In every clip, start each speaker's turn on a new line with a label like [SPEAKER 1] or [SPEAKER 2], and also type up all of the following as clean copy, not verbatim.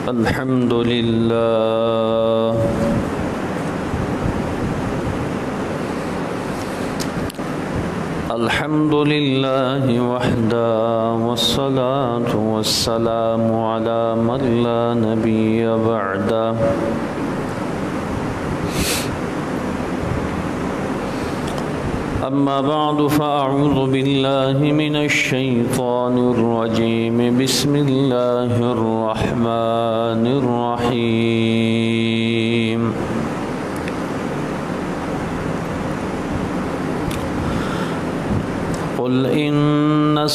[SPEAKER 1] الحمد لله الحمد لله وحده والصلاة والسلام على من لا نبي بعده أما بعد فأعوذ بالله من الشيطان الرجيم بسم الله الرحمن الرحيم قل إن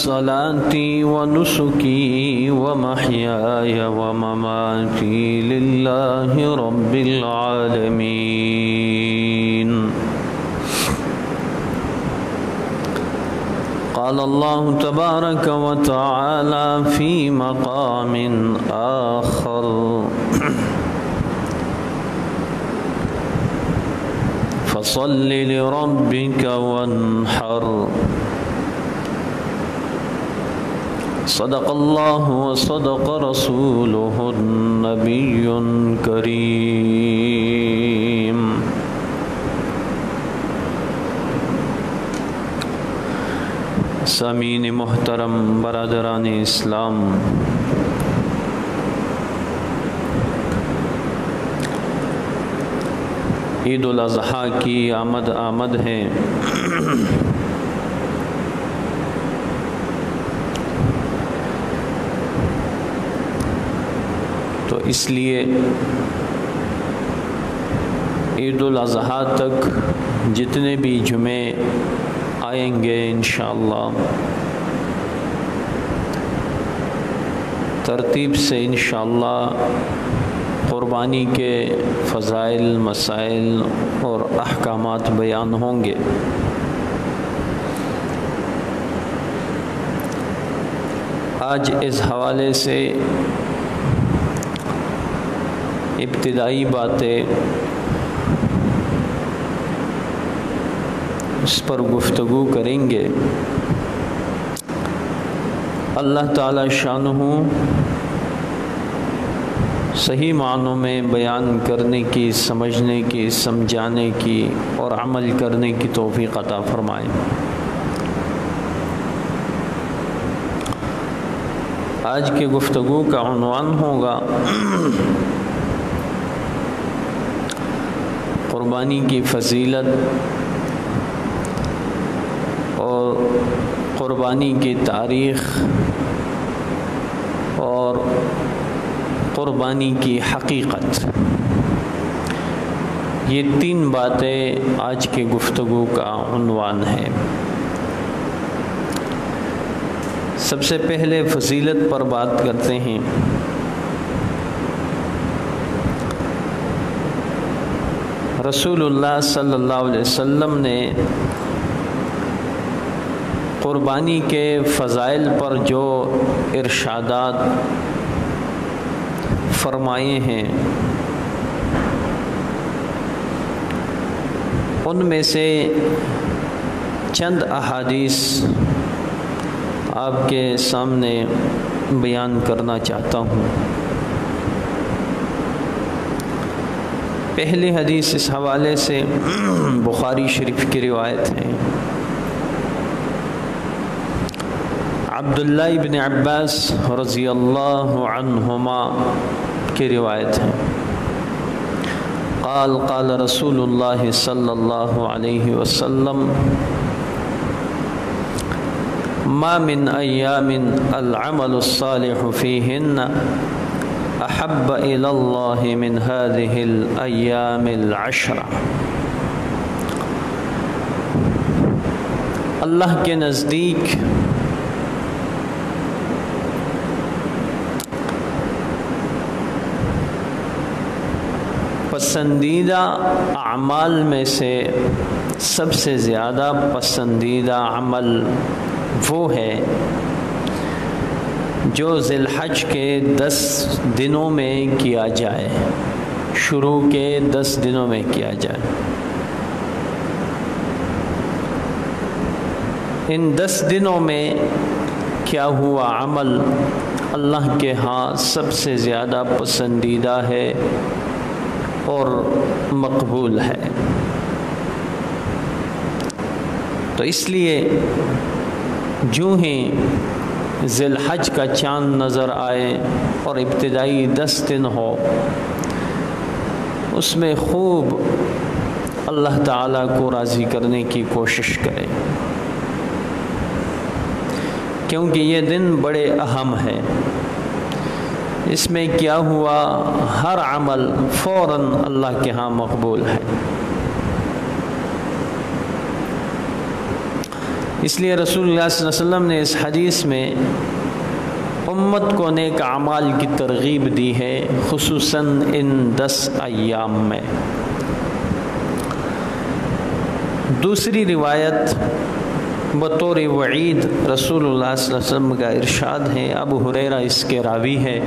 [SPEAKER 1] صلاتي ونسكي ومحياي ومماتي لله رب العالمين قال الله تبارك وتعالى في مقام آخر فصل لربك وانحر صدق الله وصدق رسوله النبي الكريم سامعین محترم، برادران اسلام، عید الاضحیٰ کی آمد ہے۔ تو اس لیے عید الاضحیٰ تک جتنے بھی جمعے آئیں گے انشاءاللہ ترتیب سے انشاءاللہ قربانی کے فضائل، مسائل اور احکامات بیان ہوں گے۔ آج اس حوالے سے ابتدائی باتیں اس پر گفتگو کریں گے۔ اللہ تعالی شانہ صحیح معنوں میں بیان کرنے کی، سمجھنے کی، سمجھانے کی اور عمل کرنے کی توفیق عطا فرمائے۔ آج کی گفتگو کا عنوان ہوگا قربانی کی فضیلت اور قربانی کی تاریخ اور قربانی کی حقیقت۔ یہ تین باتیں آج کی گفتگو کا عنوان ہے۔ سب سے پہلے فضیلت پر بات کرتے ہیں۔ رسول اللہ صلی اللہ علیہ وسلم نے قربانی کے فضائل پر جو ارشادات فرمائے ہیں ان میں سے چند احادیث آپ کے سامنے بیان کرنا چاہتا ہوں۔ پہلی حدیث اس حوالے سے بخاری شریف کی روایت ہے۔ عبداللہ ابن عباس رضی اللہ عنہما کی روایت ہے۔ قال قال رسول اللہ صلی اللہ علیہ وسلم ما من ایام العمل الصالح فیہن احب الی اللہ من هذه الایام العشرہ۔ اللہ کے نزدیک پسندیدہ اعمال میں سے سب سے زیادہ پسندیدہ عمل وہ ہے جو ذی الحج کے 10 دنوں میں کیا جائے، شروع کے 10 دنوں میں کیا جائے۔ ان 10 دنوں میں کیا ہوا عمل اللہ کے ہاں سب سے زیادہ پسندیدہ ہے اور مقبول ہے۔ تو اس لیے جو ہی ذی الحج کا چاند نظر آئے اور ابتدائی 10 دن ہو، اس میں خوب اللہ تعالیٰ کو راضی کرنے کی کوشش کرے، کیونکہ یہ دن بڑے اہم ہے۔ اس میں کیا ہوا ہر عمل فوراً اللہ کے ہاں مقبول ہے۔ اس لیے رسول اللہ صلی اللہ علیہ وسلم نے اس حدیث میں امت کو نیک اعمال کی ترغیب دی ہے، خصوصاً ان 10 ایام میں۔ دوسری روایت بطور وعید رسول اللہ صلی اللہ علیہ وسلم کا ارشاد ہے، ابو ہریرہ اس کے راوی ہے،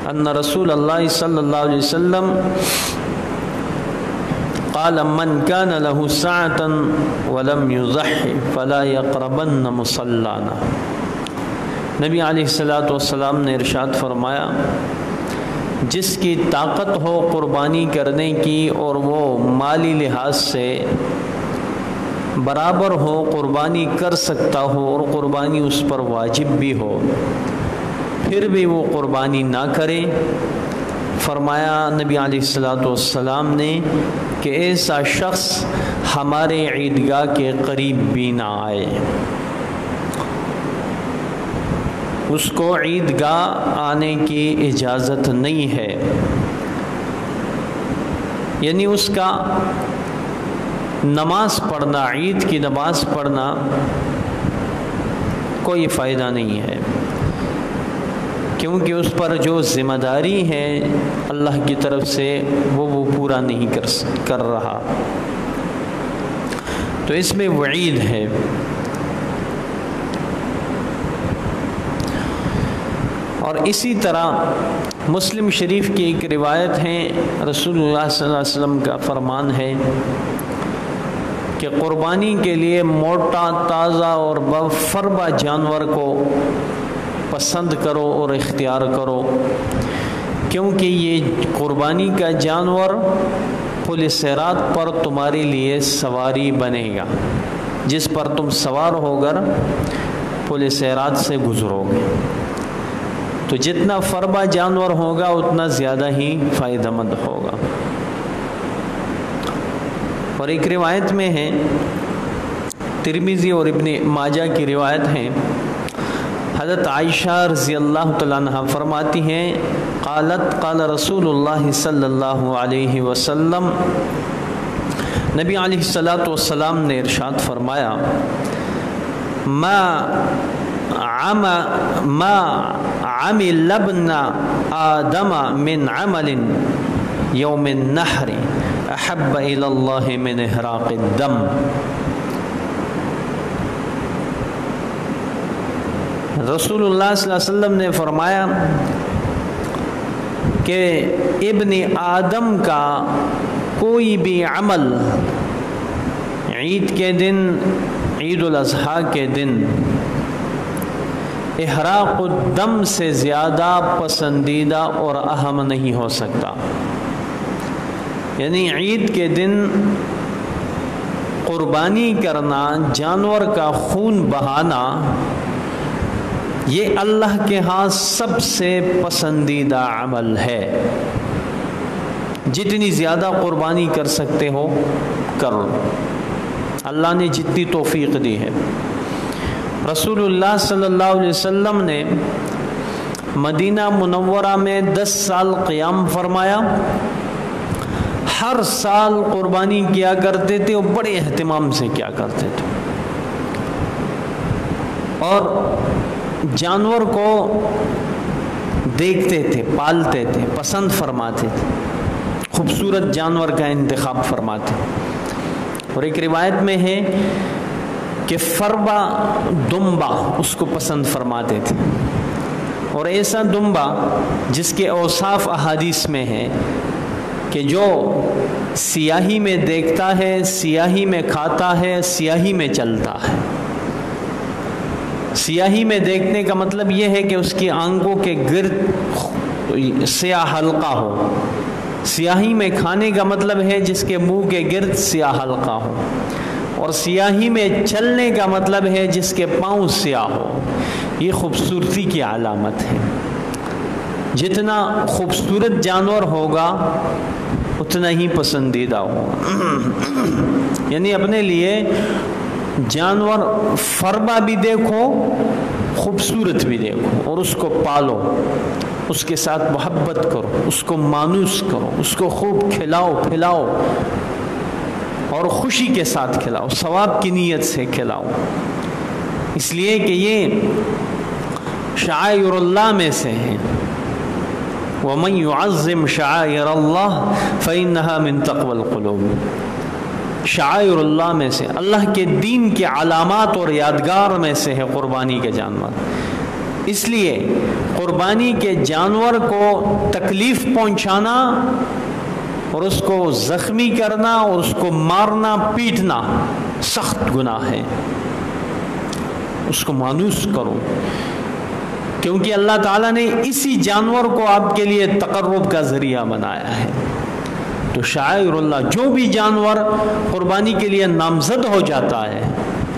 [SPEAKER 1] ان رسول اللہ صلی اللہ علیہ وسلم قال من كان له ساعة ولم يضحي فلا يقربن مصلانا۔ نبی علیہ الصلوۃ نے ارشاد فرمایا، جس کی طاقت ہو قربانی کرنے کی اور وہ مالی لحاظ سے برابر ہو، قربانی کر سکتا ہو اور قربانی اس پر واجب بھی ہو، پھر بھی وہ قربانی نہ کرے، فرمایا نبی علیہ السلام نے کہ ایسا شخص ہمارے عیدگاہ کے قریب بھی نہ آئے، اس کو عیدگاہ آنے کی اجازت نہیں ہے، یعنی اس کا نماز پڑھنا، عید کی نماز پڑھنا کوئی فائدہ نہیں ہے، کیونکہ اس پر جو ذمہ داری ہے اللہ کی طرف سے وہ پورا نہیں کر رہا۔ تو اس میں وعید ہے۔ اور اسی طرح مسلم شریف کی ایک روایت ہے، رسول اللہ صلی اللہ علیہ وسلم کا فرمان ہے کہ قربانی کے لیے موٹا، تازہ اور بفربا جانور کو پسند کرو اور اختیار کرو، کیونکہ یہ قربانی کا جانور پل صراط پر تمہارے لیے سواری بنے گا، جس پر تم سوار ہو کر پل صراط سے گزرو گے۔ تو جتنا فربا جانور ہوگا اتنا زیادہ ہی فائدہ مند ہوگا۔ اور ایک روایت میں ہے، ترمذی اور ابن ماجہ کی روایت ہے، حضرت عائشہ رضی اللہ تعالیٰ عنہ فرماتی ہیں، قالت قال رسول اللہ صلی اللہ علیہ وسلم، نبی علیہ السلام نے ارشاد فرمایا، ما عمل ابن آدم من عمل یوم النحر احب الی اللہ من احراق الدم۔ رسول اللہ صلی اللہ علیہ وسلم نے فرمایا کہ ابن آدم کا کوئی بھی عمل عید کے دن، عید الاضحیٰ کے دن، احراق الدم سے زیادہ پسندیدہ اور اہم نہیں ہو سکتا۔ یعنی عید کے دن قربانی کرنا، جانور کا خون بہانا، یہ اللہ کے ہاں سب سے پسندیدہ عمل ہے۔ جتنی زیادہ قربانی کر سکتے ہو کرو، اللہ نے جتنی توفیق دی ہے۔ رسول اللہ صلی اللہ علیہ وسلم نے مدینہ منورہ میں 10 سال قیام فرمایا، ہر سال قربانی کیا کرتے تھے اور بڑے اہتمام سے کیا کرتے تھے، اور جانور کو دیکھتے تھے، پالتے تھے، پسند فرماتے تھے، خوبصورت جانور کا انتخاب فرماتے۔ اور ایک روایت میں ہے کہ فربا دمبا اس کو پسند فرماتے تھے، اور ایسا دمبا جس کے اوصاف احادیث میں ہے کہ جو سیاہی میں دیکھتا ہے، سیاہی میں کھاتا ہے، سیاہی میں چلتا ہے۔ سیاہی میں دیکھنے کا مطلب یہ ہے کہ اس کی آنکھوں کے گرد سیاہ حلقہ ہو. سیاہی میں کھانے کا مطلب ہے جس کے منہ کے گرد سیاہ حلقہ ہو. اور سیاہی میں چلنے کا مطلب ہے جس کے پاؤں سیاہ ہو. یہ خوبصورتی کی علامت ہے. جتنا خوبصورت جانور ہوگا اتنا ہی پسندیدہ ہوگا. یعنی اپنے لیے جانور فربا بھی دیکھو، خوبصورت بھی دیکھو، اور اس کو پالو، اس کے ساتھ محبت کرو، اس کو مانوس کرو، اس کو خوب کھلاؤ پھلاؤ اور خوشی کے ساتھ کھلاؤ، ثواب کی نیت سے کھلاؤ. اس لیے کہ یہ شعائر اللہ میں سے ہیں. وَمَن يُعَظِّمْ شَعَائِرَ اللَّهِ فَإِنَّهَا مِن تَقْوَى الْقُلُوبِ. شعائر اللہ میں سے، اللہ کے دین کے علامات اور یادگار میں سے ہے قربانی کے جانور. اس لیے قربانی کے جانور کو تکلیف پہنچانا اور اس کو زخمی کرنا اور اس کو مارنا پیٹنا سخت گناہ ہے. اس کو مانوس کرو، کیونکہ اللہ تعالیٰ نے اسی جانور کو آپ کے لیے تقرب کا ذریعہ بنایا ہے. تو شعائر اللہ، جو بھی جانور قربانی کے لیے نامزد ہو جاتا ہے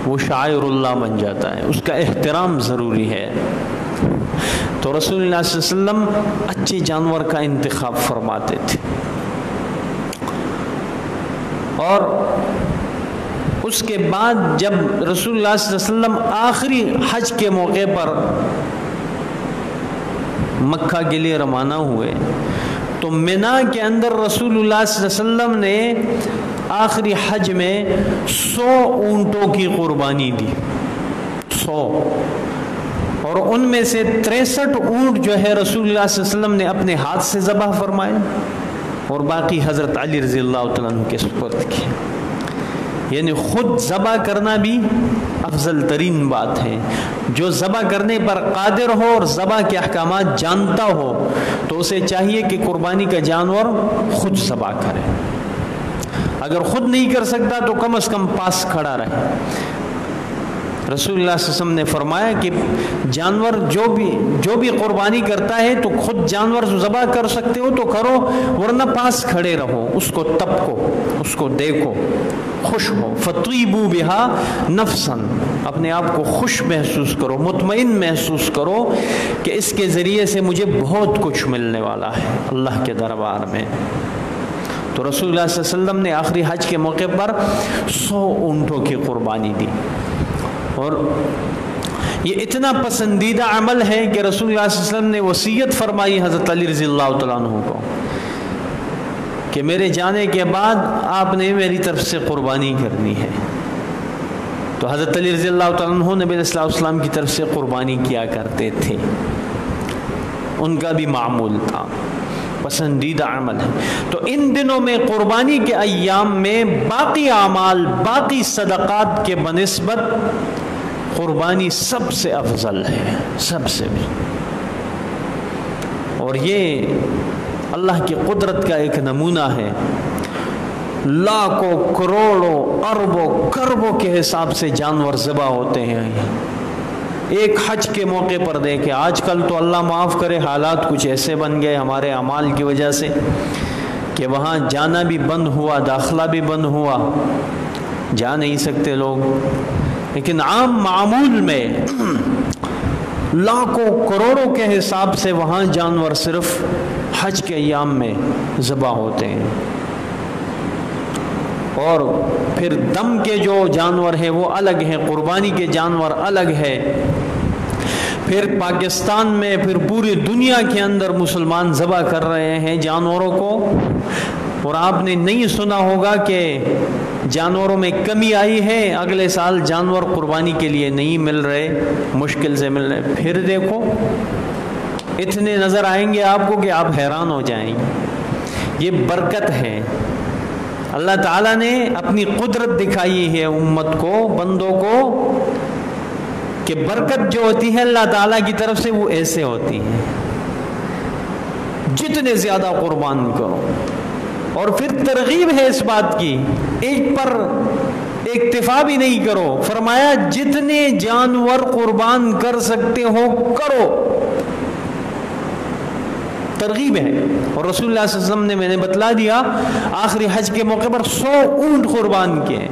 [SPEAKER 1] وہ شعائر اللہ بن جاتا ہے. اس کا احترام ضروری ہے. تو رسول اللہ صلی اللہ علیہ وسلم اچھے جانور کا انتخاب فرماتے تھے. اور اس کے بعد جب رسول اللہ صلی اللہ علیہ وسلم آخری حج کے موقع پر مکہ کے لیے روانہ ہوئے تو منا کے اندر رسول اللہ صلی اللہ علیہ وسلم نے آخری حج میں 100 اونٹوں کی قربانی دی. 100. اور ان میں سے 63 اونٹ جو ہے رسول اللہ صلی اللہ علیہ وسلم نے اپنے ہاتھ سے ذبح فرمائے اور باقی حضرت علی رضی اللہ تعالیٰ عنہ کے سپرد کیے. یعنی خود ذبح کرنا بھی افضل ترین بات ہے. جو ذبح کرنے پر قادر ہو اور ذبح کے احکامات جانتا ہو تو اسے چاہیے کہ قربانی کا جانور خود ذبح کرے. اگر خود نہیں کر سکتا تو کم از کم پاس کھڑا رہے. رسول اللہ صلی اللہ علیہ وسلم نے فرمایا کہ جانور جو بھی قربانی کرتا ہے تو خود جانور ذبح کر سکتے ہو تو کرو، ورنہ پاس کھڑے رہو، اس کو تپکو، اس کو دیکھو، خوش ہو. فطیبوا بها نفسا، اپنے آپ کو خوش محسوس کرو، مطمئن محسوس کرو کہ اس کے ذریعے سے مجھے بہت کچھ ملنے والا ہے اللہ کے دربار میں. تو رسول اللہ صلی اللہ علیہ وسلم نے آخری حج کے موقع پر 100 اونٹوں کی قربانی دی. اور یہ اتنا پسندیدہ عمل ہے کہ رسول اللہ صلی اللہ علیہ وسلم نے وصیت فرمائی حضرت علی رضی اللہ تعالیٰ عنہ کو کہ میرے جانے کے بعد آپ نے میری طرف سے قربانی کرنی ہے. تو حضرت علی رضی اللہ تعالیٰ عنہ نبی علیہ السلام کی طرف سے قربانی کیا کرتے تھے. ان کا بھی معمول تھا، پسندیدہ عمل ہے. تو ان دنوں میں قربانی کے ایام میں باقی اعمال، باقی صدقات کے بنسبت قربانی سب سے افضل ہے، سب سے بھی. اور یہ اللہ کی قدرت کا ایک نمونہ ہے. لاکھوں کروڑوں اربوں کربوں کے حساب سے جانور ذبح ہوتے ہیں ایک حج کے موقع پر. دیکھیں آج کل تو اللہ معاف کرے حالات کچھ ایسے بن گئے ہمارے اعمال کی وجہ سے کہ وہاں جانا بھی بند ہوا، داخلہ بھی بند ہوا، جا نہیں سکتے لوگ. لیکن عام معمول میں لاکھوں کروڑوں کے حساب سے وہاں جانور صرف حج کے ایام میں ذبح ہوتے ہیں. اور پھر دم کے جو جانور ہیں وہ الگ ہیں، قربانی کے جانور الگ ہے. پھر پاکستان میں، پھر پوری دنیا کے اندر مسلمان ذبح کر رہے ہیں جانوروں کو. اور آپ نے نہیں سنا ہوگا کہ جانوروں میں کمی آئی ہے، اگلے سال جانور قربانی کے لیے نہیں مل رہے، مشکل سے مل رہے. پھر دیکھو اتنے نظر آئیں گے آپ کو کہ آپ حیران ہو جائیں گے. یہ برکت ہے. اللہ تعالیٰ نے اپنی قدرت دکھائی ہے امت کو، بندوں کو، کہ برکت جو ہوتی ہے اللہ تعالیٰ کی طرف سے وہ ایسے ہوتی ہے. جتنے زیادہ قربان کرو. اور پھر ترغیب ہے اس بات کی، اکتفا بھی نہیں کرو، فرمایا جتنے جانور قربان کر سکتے ہو کرو، ترغیب ہے۔ اور رسول اللہ صلی اللہ علیہ وسلم نے، میں نے بتلا دیا، آخری حج کے موقع پر 100 اونٹ قربان کیے،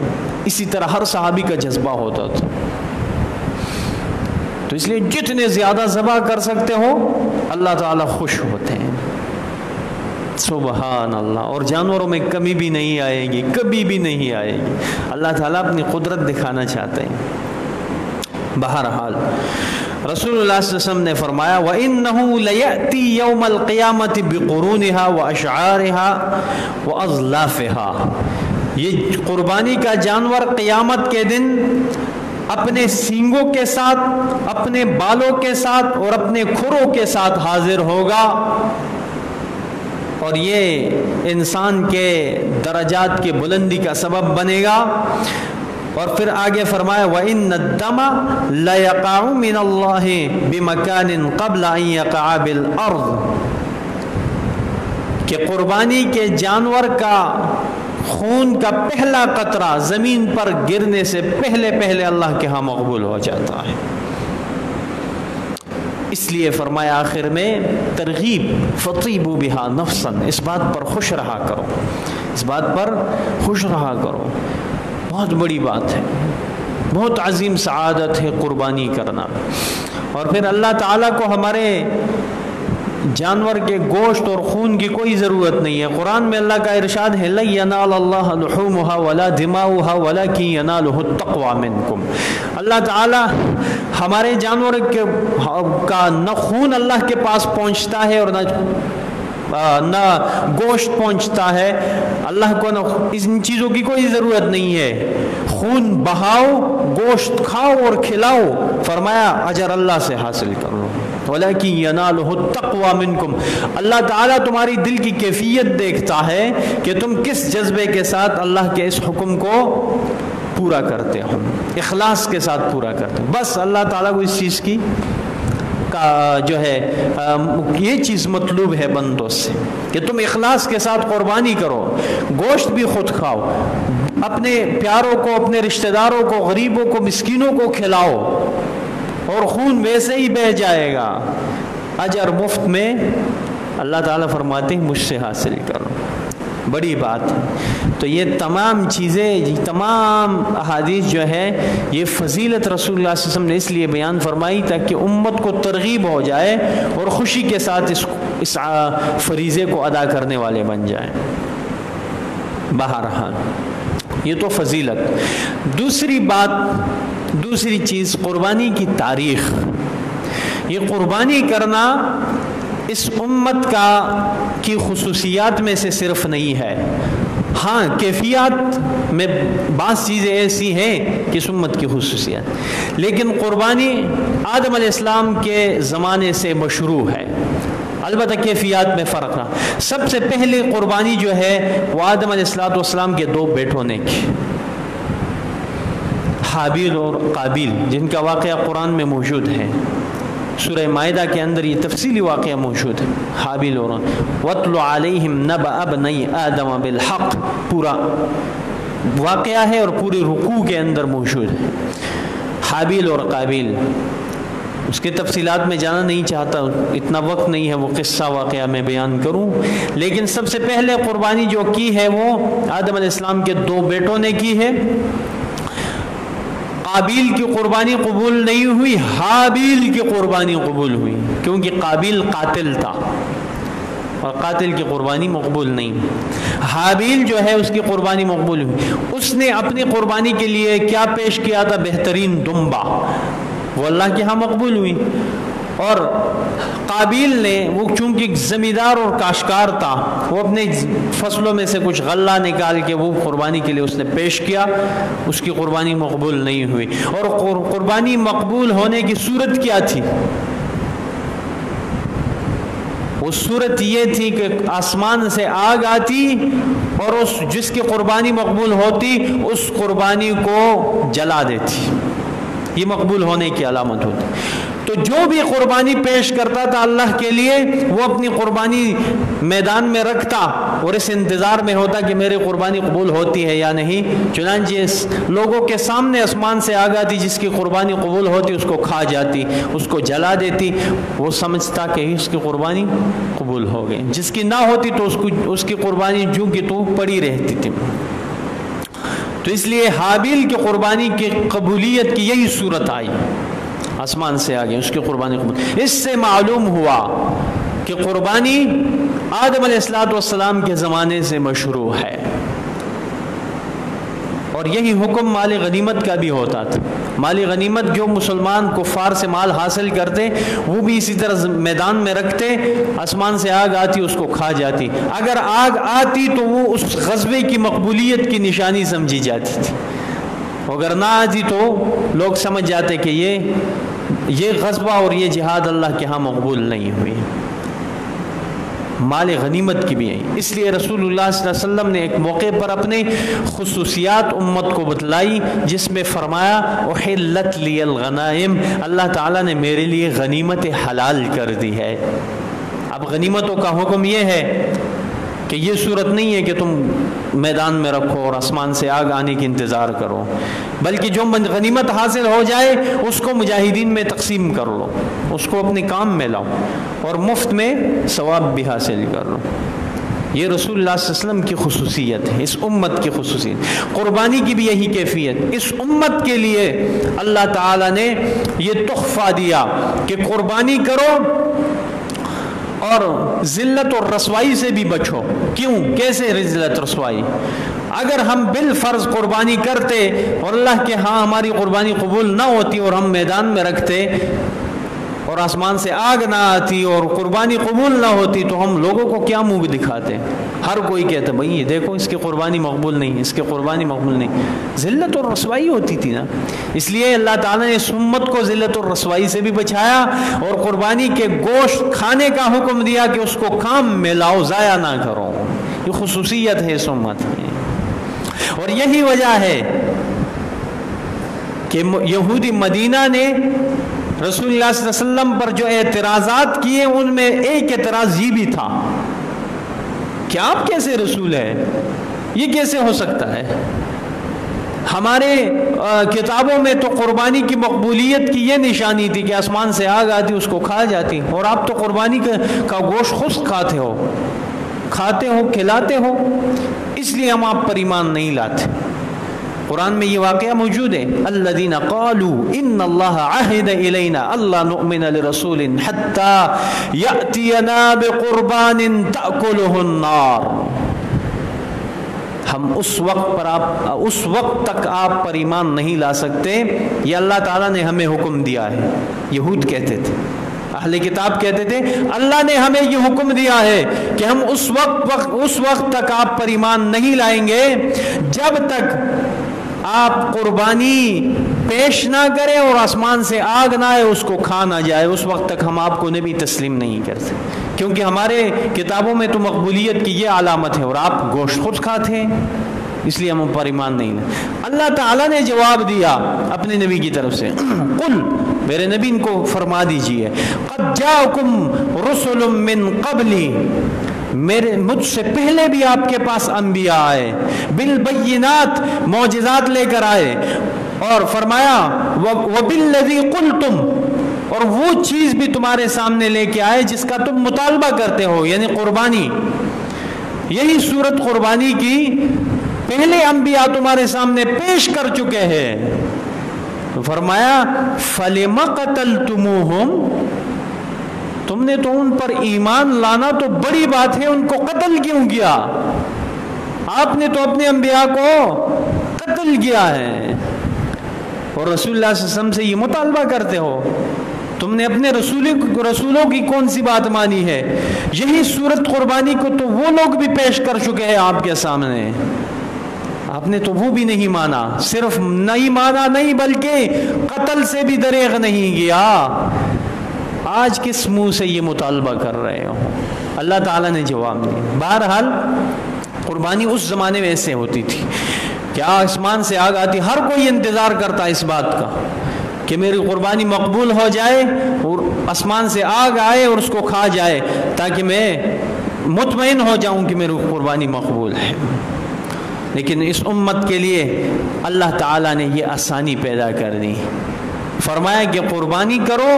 [SPEAKER 1] اسی طرح ہر صحابی کا جذبہ ہوتا تھا۔ تو اس لیے جتنے زیادہ ذبح کر سکتے ہو اللہ تعالیٰ خوش ہوتے ہیں۔ سبحان اللہ۔ اور جانوروں میں کمی بھی نہیں آئے گی، کبھی بھی نہیں آئے گی۔ اللہ تعالیٰ اپنی قدرت دکھانا چاہتے ہیں۔ بہرحال رسول اللہ صلی اللہ علیہ وسلم نے فرمایا وَإِنَّهُ لَيَأْتِي يَوْمَ الْقِيَامَةِ بِقُرُونِهَا وَأَشْعَارِهَا وَأَظْلَافِهَا، یہ قربانی کا جانور قیامت کے دن اپنے سینگوں کے ساتھ، اپنے بالوں کے ساتھ اور اپنے کھروں کے ساتھ حاضر ہوگا، اور یہ انسان کے درجات کی بلندی کا سبب بنے گا۔ اور پھر آگے فرمایا وَإِنَّ الدَّمَ لَيَقَعُ مِنَ اللَّهِ بِمَكَانٍ قَبْلَ أَن يَقَعَ بِالْأَرْضِ، کہ قربانی کے جانور کا خون کا پہلا قطرہ زمین پر گرنے سے پہلے پہلے اللہ کے ہاں مقبول ہو جاتا ہے۔ اس لیے فرمایا آخر میں ترغیب فطیبوا بہا نفسا، اس بات پر خوش رہا کرو، اس بات پر خوش رہا کرو۔ بہت بڑی بات ہے، بہت عظیم سعادت ہے قربانی کرنا۔ اور پھر اللہ تعالیٰ کو ہمارے جانور کے گوشت اور خون کی کوئی ضرورت نہیں ہے۔ قرآن میں اللہ کا ارشاد ہے لَن يَنَالَ اللَّهَ لُحُومُهَا وَلَا دِمَاؤُهَا وَلَكِن يَنَالُهُ التَّقْوَى مِنكُمْ، اللہ تعالیٰ ہمارے جانور کا نہ خون اللہ کے پاس پہنچتا ہے اور نہ گوشت پہنچتا ہے، اللہ کو نہ ان چیزوں کی کوئی ضرورت نہیں ہے۔ خون بہاؤ، گوشت کھاؤ اور کھلاؤ، فرمایا اجر اللہ سے حاصل کر لو۔ وَلَكِن يَنَالُهُ التَّقْوَى مِنكُمْ، اللہ تعالیٰ تمہاری دل کی کیفیت دیکھتا ہے کہ تم کس جذبے کے ساتھ اللہ کے اس حکم کو پورا کرتے ہو، اخلاص کے ساتھ پورا کرتے ہو۔ بس اللہ تعالیٰ کو اس چیز کی جو ہے یہ چیز مطلوب ہے بندوں سے کہ تم اخلاص کے ساتھ قربانی کرو، گوشت بھی خود کھاؤ، اپنے پیاروں کو، اپنے رشتہ داروں کو، غریبوں کو، مسکینوں کو کھلاؤ، اور خون ویسے ہی بہہ جائے گا، اجر مفت میں اللہ تعالیٰ فرماتے ہیں مجھ سے حاصل کرو۔ بڑی بات ہے۔ تو یہ تمام چیزیں، تمام احادیث جو ہے یہ فضیلت رسول اللہ صلی اللہ علیہ وسلم نے اس لیے بیان فرمائی تاکہ امت کو ترغیب ہو جائے اور خوشی کے ساتھ اس فریضے کو ادا کرنے والے بن جائیں۔ بہرحال یہ تو فضیلت۔ دوسری بات، دوسری چیز قربانی کی تاریخ۔ یہ قربانی کرنا اس امت کی خصوصیات میں سے صرف نہیں ہے، ہاں کیفیات میں بعض چیزیں ایسی ہیں کہ اس امت کی خصوصیات، لیکن قربانی آدم علیہ السلام کے زمانے سے مشروع ہے، البتہ کیفیات میں فرق رہا۔ سب سے پہلے قربانی جو ہے وہ آدم علیہ السلام کے 2 بیٹوں نے کی، حابیل اور قابیل، جن کا واقعہ قرآن میں موجود ہے۔ سورہ مائدہ کے اندر یہ تفصیلی واقعہ موجود ہے، حابیل اور وَاتْلُ عَلَيْهِمْ نَبَأَ ابْنَيْ آدَمَ بِالْحَقِّ، پورا واقعہ ہے اور پوری رکوع کے اندر موجود ہے۔ حابیل اور قابیل، اس کے تفصیلات میں جانا نہیں چاہتا، اتنا وقت نہیں ہے وہ قصہ واقعہ میں بیان کروں، لیکن سب سے پہلے قربانی جو کی ہے وہ آدم علیہ السلام کے 2 بیٹوں نے کی ہے۔ قابیل کی قربانی قبول نہیں ہوئی، حابیل کی قربانی قبول ہوئی، کیونکہ قابیل قاتل تھا اور قاتل کی قربانی مقبول نہیں۔ حابیل جو ہے اس کی قربانی مقبول ہوئی، اس نے اپنی قربانی کے لیے کیا پیش کیا تھا؟ بہترین دمبا، وہ اللہ کے ہاں مقبول ہوئی۔ اور قابیل نے، وہ چونکہ زمیندار اور کاشتکار تھا، وہ اپنے فصلوں میں سے کچھ غلہ نکال کے وہ قربانی کے لیے اس نے پیش کیا، اس کی قربانی مقبول نہیں ہوئی۔ اور قربانی مقبول ہونے کی صورت کیا تھی؟ وہ صورت یہ تھی کہ آسمان سے آگ آتی اور جس کی قربانی مقبول ہوتی اس قربانی کو جلا دیتی، یہ مقبول ہونے کی علامت ہوتی۔ تو جو بھی قربانی پیش کرتا تھا اللہ کے لیے وہ اپنی قربانی میدان میں رکھتا اور اس انتظار میں ہوتا کہ میری قربانی قبول ہوتی ہے یا نہیں. چنانچہ لوگوں کے سامنے آسمان سے آگ آتی، جس کی قربانی قبول ہوتی اس کو کھا جاتی، اس کو جلا دیتی. وہ سمجھتا کہ اس کی قربانی قبول ہو گئی، جس کی نہ ہوتی تو اس کی قربانی جو کہ تو پڑی رہتی تھی. تو اس لیے حابیل کی قربانی کی قبولیت کی یہی صورت آئی، آسمان سے آگے اس کی قربانی قبول. اس سے معلوم ہوا کہ قربانی آدم علیہ السلام کے زمانے سے مشروع ہے، اور یہی حکم مال غنیمت کا بھی ہوتا تھا. مال غنیمت جو مسلمان کفار سے مال حاصل کرتے وہ بھی اسی طرح میدان میں رکھتے، آسمان سے آگ آتی اس کو کھا جاتی. اگر آگ آتی تو وہ اس غزوے کی مقبولیت کی نشانی سمجھی جاتی تھی، اگر نہ آتی تو لوگ سمجھ جاتے کہ یہ غزوہ اور یہ جہاد اللہ کے ہاں مقبول نہیں ہوئی. مال غنیمت کی بھی ہے. اس لیے رسول اللہ صلی اللہ علیہ وسلم نے ایک موقع پر اپنے خصوصیات امت کو بتلائی، جس میں فرمایا احلت لی الغنائم، اللہ تعالیٰ نے میرے لیے غنیمت حلال کر دی ہے. اب غنیمتوں کا حکم یہ ہے کہ یہ صورت نہیں ہے کہ تم میدان میں رکھو اور آسمان سے آگ آنے کی انتظار کرو، بلکہ جو غنیمت حاصل ہو جائے اس کو مجاہدین میں تقسیم کر لو، اس کو اپنے کام میں لاؤ اور مفت میں ثواب بھی حاصل کر لو. یہ رسول اللہ صلی اللہ علیہ وسلم کی خصوصیت ہے، اس امت کی خصوصیت. قربانی کی بھی یہی کیفیت. اس امت کے لیے اللہ تعالیٰ نے یہ تحفہ دیا کہ قربانی کرو اور ذلت اور رسوائی سے بھی بچو. کیوں؟ کیسے ذلت رسوائی؟ اگر ہم بالفرض قربانی کرتے اور اللہ کے ہاں ہماری قربانی قبول نہ ہوتی اور ہم میدان میں رکھتے اور آسمان سے آگ نہ آتی اور قربانی قبول نہ ہوتی تو ہم لوگوں کو کیا منہ دکھاتے؟ ہر کوئی کہتا بھائی یہ دیکھو اس کی قربانی مقبول نہیں، اس کی قربانی مقبول نہیں. ذلت اور رسوائی ہوتی تھی نا. اس لیے اللہ تعالیٰ نے اس امت کو ذلت اور رسوائی سے بھی بچایا اور قربانی کے گوشت کھانے کا حکم دیا کہ اس کو کام میں لاؤ، ضائع نہ کرو. یہ خصوصیت ہے اس امت کی. اور یہی وجہ ہے کہ یہودی مدینہ نے رسول اللہ صلی اللہ علیہ وسلم پر جو اعتراضات کیے ان میں ایک اعتراض یہ بھی تھا کہ آپ کیسے رسول ہیں؟ یہ کیسے ہو سکتا ہے؟ ہمارے کتابوں میں تو قربانی کی مقبولیت کی یہ نشانی تھی کہ آسمان سے آگ آتی اس کو کھا جاتی، اور آپ تو قربانی کا گوشت خشک کھاتے ہو کھلاتے ہو، اس لیے ہم آپ پر ایمان نہیں لاتے. قرآن میں یہ واقعہ موجود ہے. الذین قالوا ان اللہ عہد الینا اللہ نؤمن لرسول حتی یأتینا بقربان تأکلہ النار. ہم اس وقت تک آپ پر ایمان نہیں لا سکتے، یہ اللہ تعالیٰ نے ہمیں حکم دیا ہے. یہود کہتے تھے، اہل کتاب کہتے تھے اللہ نے ہمیں یہ حکم دیا ہے کہ ہم اس وقت تک آپ پر ایمان نہیں لائیں گے جب تک آپ قربانی پیش نہ کریں اور آسمان سے آگ نہ آئے اس کو کھا نہ جائے. اس وقت تک ہم آپ کو نبی تسلیم نہیں کرتے، کیونکہ ہمارے کتابوں میں تو مقبولیت کی یہ علامت ہے اور آپ گوشت خود کھاتے ہیں، اس لیے ہم پر ایمان نہیں لائیں. اللہ تعالیٰ نے جواب دیا اپنے نبی کی طرف سے، قل میرے نبی ان کو فرما دیجئے، قد جاءکم رسل من قبلی، مجھ سے پہلے بھی آپ کے پاس انبیاء آئے، بالبینات معجزات لے کر آئے، اور فرمایا وبالذی قلتم، اور وہ چیز بھی تمہارے سامنے لے کے آئے جس کا تم مطالبہ کرتے ہو، یعنی قربانی. یہی صورت قربانی کی پہلے انبیاء تمہارے سامنے پیش کر چکے ہیں. فرمایا فَلِمَ قَتَلْتُمُوهُمْ، تم نے تو ان پر ایمان لانا تو بڑی بات ہے، ان کو قتل کیوں کیا؟ آپ نے تو اپنے انبیاء کو قتل کیا ہے اور رسول اللہ صلی اللہ علیہ وسلم سے یہ مطالبہ کرتے ہو. تم نے اپنے رسولوں کی کون سی بات مانی ہے؟ یہی صورت قربانی کو تو وہ لوگ بھی پیش کر چکے ہیں آپ کے سامنے، آپ نے تو وہ بھی نہیں مانا. صرف نہیں مانا نہیں بلکہ قتل سے بھی دریغ نہیں کیا. آج کس منہ سے یہ مطالبہ کر رہے ہو؟ اللہ تعالیٰ نے جواب دیا. بہرحال قربانی اس زمانے میں ایسے ہوتی تھی کہ آسمان سے آگ آتی، ہر کوئی انتظار کرتا اس بات کا کہ میری قربانی مقبول ہو جائے اور آسمان سے آگ آئے اور اس کو کھا جائے، تاکہ میں مطمئن ہو جاؤں کہ میری قربانی مقبول ہے۔ لیکن اس امت کے لیے اللہ تعالیٰ نے یہ آسانی پیدا کر دی، فرمایا کہ قربانی کرو،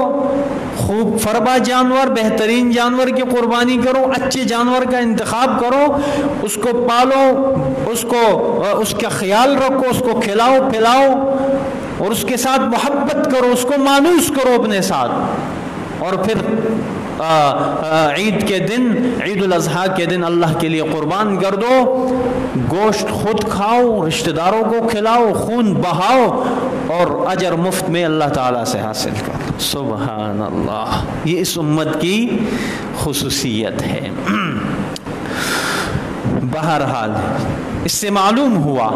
[SPEAKER 1] خوب فربا جانور، بہترین جانور کی قربانی کرو، اچھے جانور کا انتخاب کرو، اس کو پالو، اس کا خیال رکھو، اس کو کھلاؤ پلاؤ اور اس کے ساتھ محبت کرو، اس کو مانوس کرو اپنے ساتھ، اور پھر عید کے دن، عید الاضحیٰ کے دن اللہ کے لیے قربان کر دو، گوشت خود کھاؤ، رشتہ داروں کو کھلاؤ، خون بہاؤ اور اجر مفت میں اللہ تعالیٰ سے حاصل کرو۔ سبحان اللہ، یہ اس امت کی خصوصیت ہے۔ بہرحال اس سے معلوم ہوا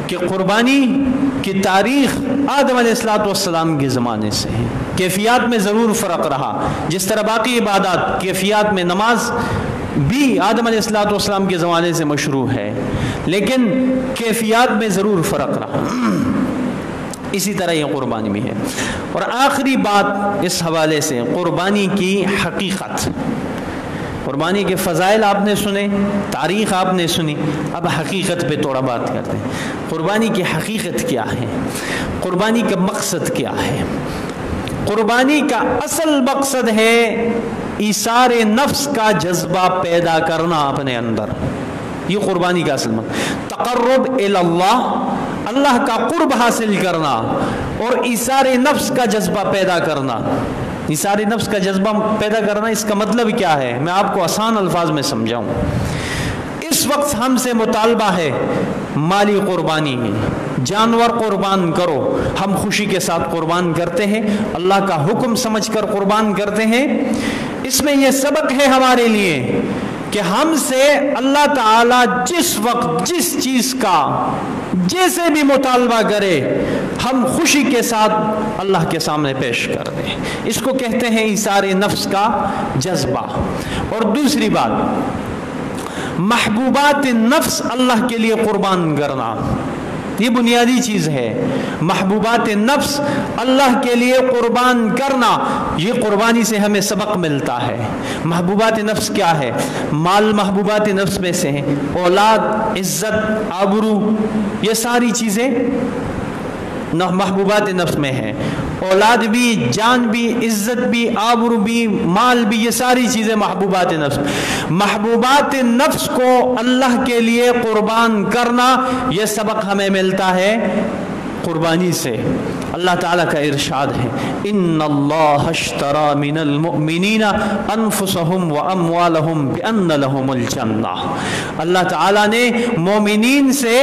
[SPEAKER 1] کہ قربانی کی تاریخ آدم علیہ السلام کے زمانے سے ہے، کیفیات میں ضرور فرق رہا، جس طرح باقی عبادات کیفیات میں نماز بھی آدم علیہ السلام کے زمانے سے مشروع ہے، لیکن کیفیات میں ضرور فرق رہا، اسی طرح یہ قربانی بھی ہے۔ اور آخری بات اس حوالے سے قربانی کی حقیقت، قربانی کے فضائل آپ نے سنے، تاریخ آپ نے سنی، اب حقیقت پہ تھوڑا بات کرتے ہیں۔ قربانی کی حقیقت کیا ہے؟ قربانی کا مقصد کیا ہے؟ قربانی کا اصل مقصد ہے ایثار نفس کا جذبہ پیدا کرنا اپنے اندر، یہ قربانی کا اصل مقصد، تقرب الی اللہ، اللہ کا قرب حاصل کرنا اور ایثار نفس کا جذبہ پیدا کرنا۔ ایثار نفس کا جذبہ پیدا کرنا، اس کا مطلب کیا ہے؟ میں آپ کو آسان الفاظ میں سمجھاؤں۔ اس وقت ہم سے مطالبہ ہے مالی قربانی ہے، جانور قربان کرو، ہم خوشی کے ساتھ قربان کرتے ہیں، اللہ کا حکم سمجھ کر قربان کرتے ہیں۔ اس میں یہ سبق ہے ہمارے لیے کہ ہم سے اللہ تعالیٰ جس وقت جس چیز کا جیسے بھی مطالبہ کرے، ہم خوشی کے ساتھ اللہ کے سامنے پیش کر دیں، اس کو کہتے ہیں ایثار نفس کا جذبہ۔ اور دوسری بات، محبوبات نفس اللہ کے لیے قربان کرنا، یہ بنیادی چیز ہے۔ محبوبات نفس اللہ کے لیے قربان کرنا، یہ قربانی سے ہمیں سبق ملتا ہے۔ محبوبات نفس کیا ہے؟ مال محبوبات نفس میں سے ہیں، اولاد، عزت، آبرو، یہ ساری چیزیں محبوبات نفس میں ہیں۔ اولاد بھی، جان بھی، عزت بھی، آبرو بھی، مال بھی، یہ ساری چیزیں محبوبات نفس۔ محبوبات نفس کو اللہ کے لیے قربان کرنا، یہ سبق ہمیں ملتا ہے قربانی سے۔ اللہ تعالیٰ کا ارشاد ہے، ان اللہ اشتری من المؤمنین انفسهم واموالهم بان لهم الجنہ۔ اللہ تعالیٰ نے مومنین سے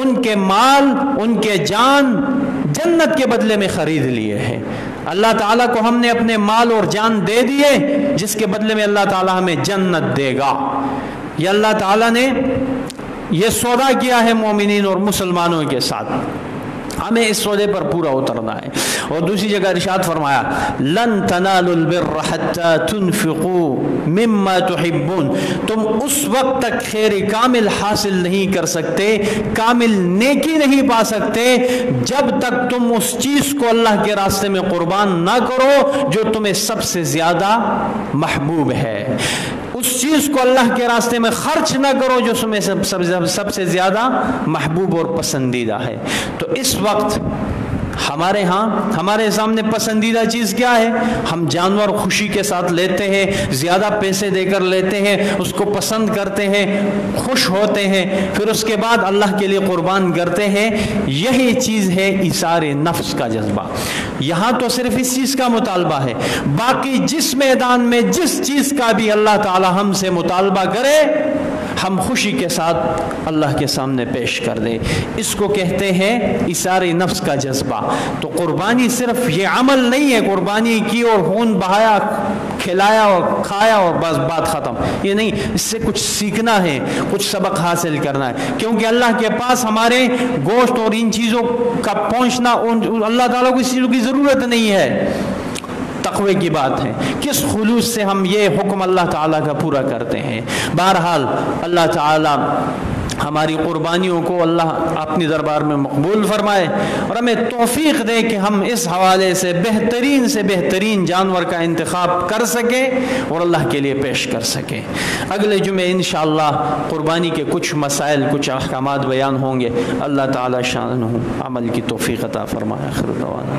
[SPEAKER 1] ان کے مال، ان کے جان جنت کے بدلے میں خرید لیے ہیں۔ اللہ تعالیٰ کو ہم نے اپنے مال اور جان دے دیے، جس کے بدلے میں اللہ تعالیٰ ہمیں جنت دے گا۔ یہ اللہ تعالیٰ نے یہ سودا کیا ہے مومنین اور مسلمانوں کے ساتھ، ہمیں اس سودے پر پورا اترنا ہے۔ اور دوسری جگہ ارشاد فرمایا، لن تنالوا البر حتى تنفقوا مما تحبون، تم اس وقت تک خیر کامل حاصل نہیں کر سکتے، کامل نیکی نہیں پا سکتے، جب تک تم اس چیز کو اللہ کے راستے میں قربان نہ کرو جو تمہیں سب سے زیادہ محبوب ہے۔ اس چیز کو اللہ کے راستے میں خرچ نہ کرو جو تمہیں سب سے زیادہ محبوب اور پسندیدہ ہے۔ تو اس وقت ہمارے ہاں ہمارے سامنے پسندیدہ چیز کیا ہے؟ ہم جانور خوشی کے ساتھ لیتے ہیں، زیادہ پیسے دے کر لیتے ہیں، اس کو پسند کرتے ہیں، خوش ہوتے ہیں، پھر اس کے بعد اللہ کے لیے قربان کرتے ہیں۔ یہی چیز ہے ایثار نفس کا جذبہ۔ یہاں تو صرف اس چیز کا مطالبہ ہے، باقی جس میدان میں جس چیز کا بھی اللہ تعالی ہم سے مطالبہ کرے، ہم خوشی کے ساتھ اللہ کے سامنے پیش کر دیں۔ اس کو کہتے ہیں ایثار نفس کا جذبہ۔ تو قربانی صرف یہ عمل نہیں ہے، قربانی کی اور خون بہایا، کھلایا اور کھایا اور بس بات ختم، یہ نہیں، اس سے کچھ سیکھنا ہے، کچھ سبق حاصل کرنا ہے، کیونکہ اللہ کے پاس ہمارے گوشت اور ان چیزوں کا پہنچنا، اللہ تعالیٰ کو اس چیزوں کی ضرورت نہیں ہے۔ تقوی کی بات ہے، کس خلوص سے ہم یہ حکم اللہ تعالیٰ کا پورا کرتے ہیں۔ بہرحال اللہ تعالیٰ ہماری قربانیوں کو اللہ اپنی دربار میں مقبول فرمائے اور ہمیں توفیق دے کہ ہم اس حوالے سے بہترین جانور کا انتخاب کر سکیں اور اللہ کے لیے پیش کر سکیں۔ اگلے جمعے انشاءاللہ قربانی کے کچھ مسائل، کچھ احکامات بیان ہوں گے۔ اللہ تعالی شانہ عمل کی توفیق عطا فرمائے۔ آخر دعوانا